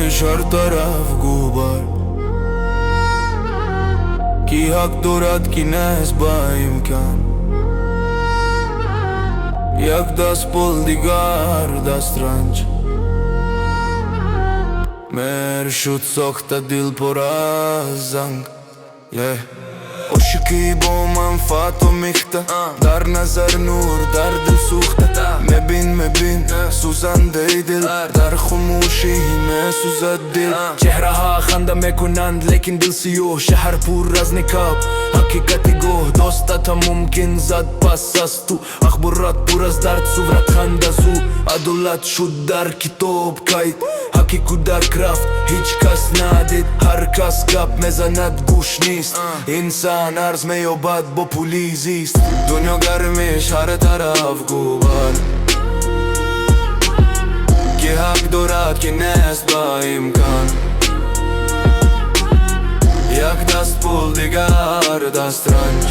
هر طرف گوبر کی حق دارد کی نیست با امکان یک دست پول دیگر دست رنج مهر شد ساخته دل پر از زنگ عاشقی با منفعت و میخته در نظر نور در دل سوخته مبین سوزنده دل در خاموشی میسوزد دل چهره ها خنده میکنند لیکن دل سیاه شهر پر از نکاب حقیقتی گوه دوستت ممکن زد پس از تو اخبارات پر از درد صورت خنده زو عدالت شد در کتاب قید حقی کودک رفت هیچ کس ندید هر کس گپ میزند گوش نیست انسان عرض میابد با پولی زیست دنیا گرمش هر طرف گوبر کی حق دارد کی نیست با امکان یک دست پول دیگر دست رنج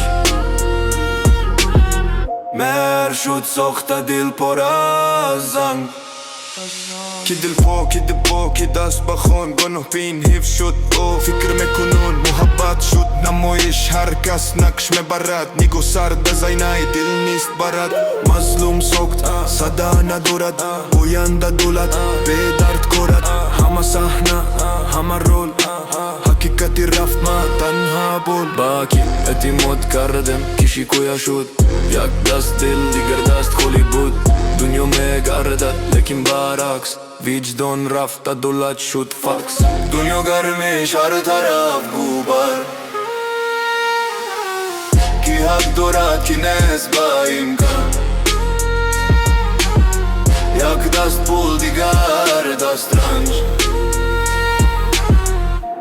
مهر شد ساخته دل پر از زنگ کی دل پا کی دست بخون گناه بین حیف شد او فکر میکنون محبت شد نمایش هر کس نقش میبرد نگو سر بزینه دل نیست برد مظلوم ساخت صدا ندارد گوینده دولت به درد کارد همه صحنه همه رول حقیقتی رفت ما تنها بول باکی اعتماد کردم کشی کویا شد یک دست دل دیگر دست خالی بود دنیا میگردد لیکن برعکس وجدان رفت عدالت شد فاکس دنیا گرمش هر طرف گوبر کی حق دارد کی نیست با امکان یک دست پول دیگر دست رنج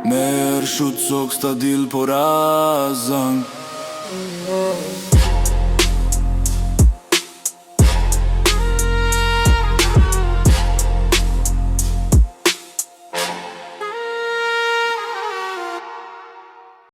مهر شد ساخته دل پر از زنگ